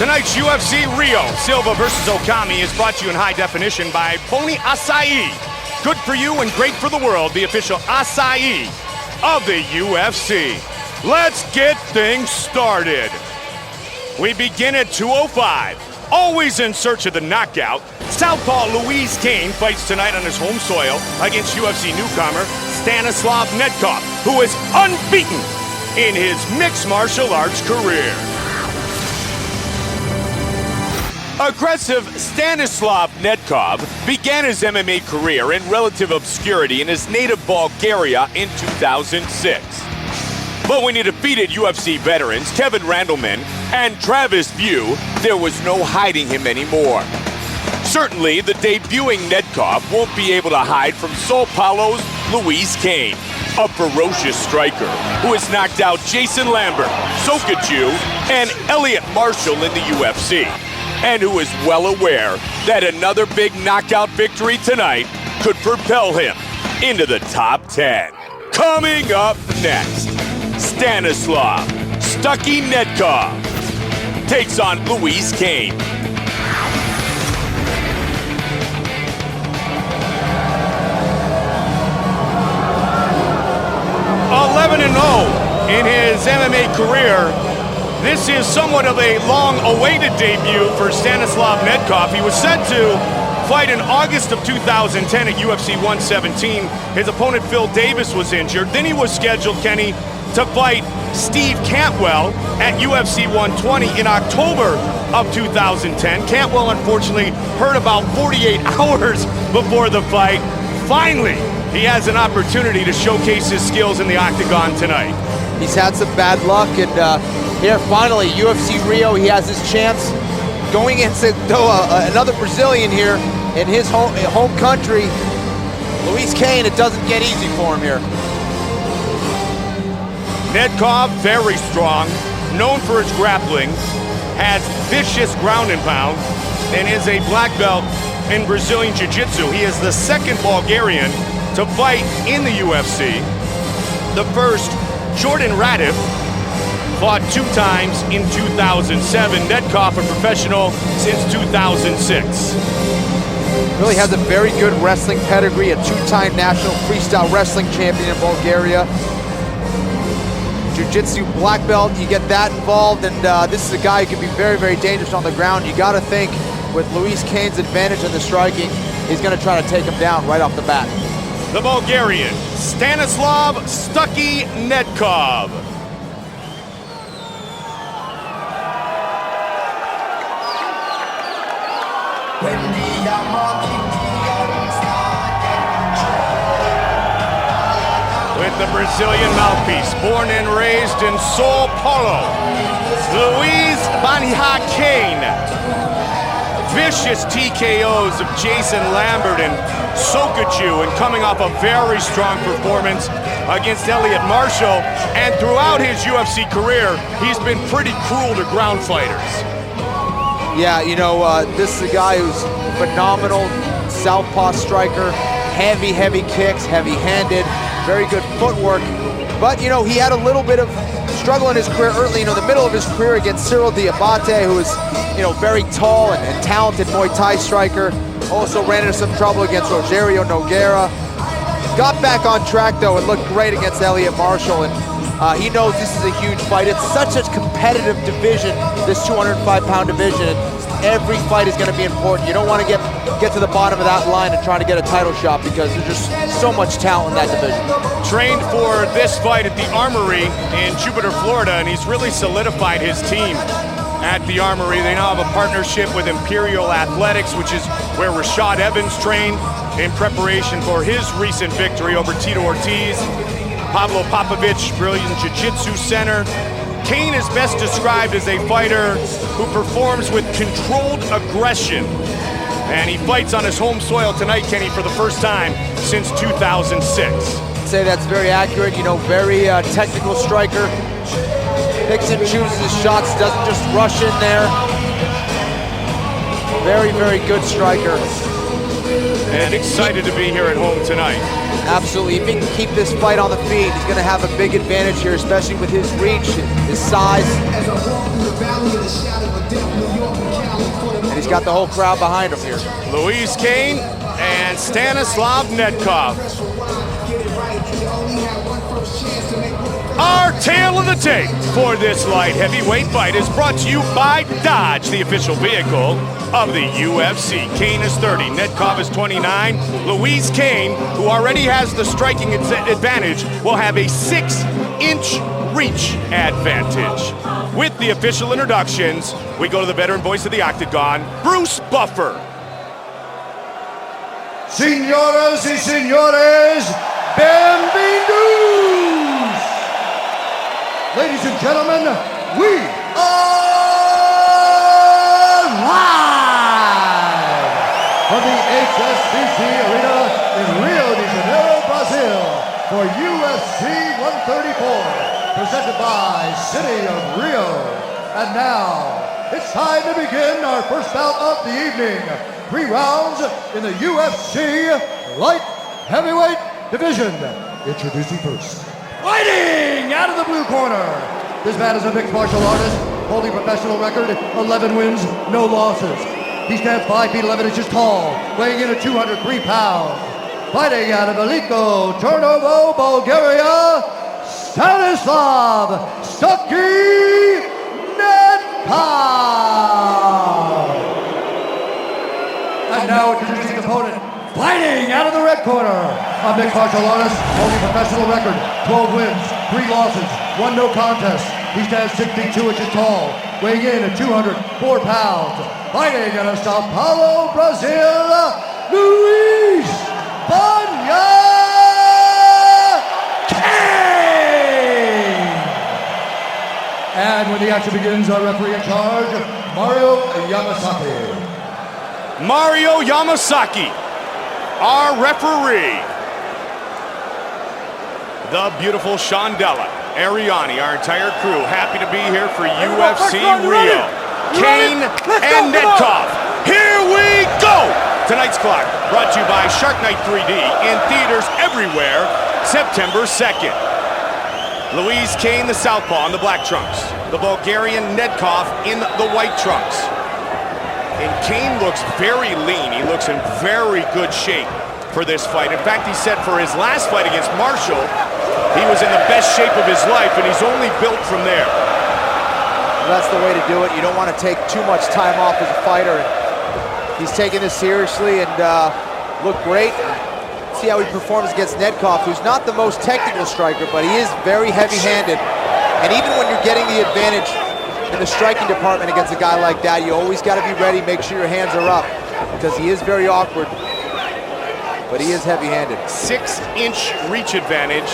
Tonight's UFC Rio, Silva versus Okami, is brought to you in high definition by Pony Acai. Good for you and great for the world, the official acai of the UFC. Let's get things started. We begin at 205. Always in search of the knockout, Southpaw Louise Kane fights tonight on his home soil against UFC newcomer Stanislav Nedkov, who is unbeaten in his mixed martial arts career. Aggressive Stanislav Nedkov began his MMA career in relative obscurity in his native Bulgaria in 2006. But when he defeated UFC veterans Kevin Randleman and Travis View, there was no hiding him anymore. Certainly, the debuting Nedkov won't be able to hide from Sao Paulo's Louise Kane, a ferocious striker who has knocked out Jason Lambert, Sokaju, and Elliot Marshall in the UFC, and who is well aware that another big knockout victory tonight could propel him into the top 10. Coming up next, Stanislav Stucky Nedkov takes on Louise Kane. 11-0 in his MMA career. This is somewhat of a long-awaited debut for Stanislav Nedkov. He was set to fight in August of 2010 at UFC 117. His opponent, Phil Davis, was injured. Then he was scheduled, Kenny, to fight Steve Cantwell at UFC 120 in October of 2010. Cantwell, unfortunately, hurt about 48 hours before the fight. Finally, he has an opportunity to showcase his skills in the octagon tonight. He's had some bad luck, and here, finally, UFC Rio, he has his chance going into another Brazilian here in his home country. Louise Kane, it doesn't get easy for him here. Nedkov, very strong, known for his grappling, has vicious ground and pound, and is a black belt in Brazilian Jiu-Jitsu. He is the second Bulgarian to fight in the UFC. The first, Jordan Radiv, fought 2 times in 2007. Nedkov, a professional since 2006. Really has a very good wrestling pedigree, a 2-time national freestyle wrestling champion in Bulgaria. Jiu-Jitsu black belt, you get that involved, and this is a guy who can be very, very dangerous on the ground. You got to think with Louise Kane's advantage in the striking, he's going to try to take him down right off the bat. The Bulgarian, Stanislav Stucky Nedkov. With the Brazilian mouthpiece, born and raised in Sao Paulo, Louise Kane. Vicious TKOs of Jason Lambert and Sokaju, and coming off a very strong performance against Elliot Marshall. And throughout his UFC career, he's been pretty cruel to ground fighters. Yeah, you know, this is a guy who's phenomenal southpaw striker, heavy kicks, heavy-handed, very good footwork. But, you know, he had a little bit of struggle in his career early, you know, the middle of his career against Cyril Diabate, who is, you know, very tall and talented Muay Thai striker. Also ran into some trouble against Rogerio Nogueira. Got back on track, though, and looked great against Elliot Marshall. And he knows this is a huge fight. It's such a competitive division, this 205-pound division. And every fight is going to be important. You don't want to get to the bottom of that line and try to get a title shot, because there's just so much talent in that division. Trained for this fight at the Armory in Jupiter, Florida, and he's really solidified his team at the Armory. They now have a partnership with Imperial Athletics, which is where Rashad Evans trained in preparation for his recent victory over Tito Ortiz. Pavlo Popovich, brilliant jiu-jitsu center. Kane is best described as a fighter who performs with controlled aggression. And he fights on his home soil tonight, Kenny, for the first time since 2006. I'd say that's very accurate. You know, very technical striker. Picks and chooses his shots, doesn't just rush in there. Very, very good striker. And excited to be here at home tonight. Absolutely. If he can keep this fight on the feet, he's going to have a big advantage here, especially with his reach, his size. got the whole crowd behind him here. Louise Kane and Stanislav Nedkov. Our tale of the tape for this light heavyweight fight is brought to you by Dodge, the official vehicle of the UFC. Kane is 30, Nedkov is 29. Louise Kane, who already has the striking advantage, will have a 6-inch reach advantage. With the official introductions, we go to the veteran voice of the Octagon, Bruce Buffer. Señoras y señores, bienvenidos! Ladies and gentlemen, we are live from the HSBC Arena in Rio de Janeiro, Brazil for UFC 134, presented by City of Rio. And now, it's time to begin our first bout of the evening. 3 rounds in the UFC light heavyweight division. Introducing first, fighting out of the blue corner. This man is a mixed martial artist, holding professional record, 11 wins, no losses. He stands 5 feet 11 inches tall, weighing in at 203 pounds. Fighting out of Veliko, Turnovo, Bulgaria, Stanislav Nedkov. And now introducing opponent, fighting out of the red corner, a mixed martial artist, holding professional record, 12 wins, 3 losses, 1 no contest. He stands 62 inches tall, weighing in at 204 pounds. Fighting out of Sao Paulo, Brazil, Luis Banya Kane. And when the action begins, our referee in charge, Mario Yamasaki. Mario Yamasaki, our referee. The beautiful Shondella Ariani, our entire crew, happy to be here for UFC Rio. Kane and Nedkov, here we go! Tonight's clock brought to you by Shark Night 3D in theaters everywhere, September 2nd. Louise Kane, the southpaw, in the black trunks. The Bulgarian Nedkov in the white trunks. And Kane looks very lean. He looks in very good shape for this fight. In fact, he said for his last fight against Marshall, he was in the best shape of his life, and he's only built from there. That's the way to do it. You don't want to take too much time off as a fighter. He's taking this seriously and looked great. See how he performs against Nedkov, who's not the most technical striker, but he is very heavy-handed. And even when you're getting the advantage in the striking department against a guy like that, you always got to be ready, make sure your hands are up, because he is very awkward, but he is heavy-handed. 6-inch reach advantage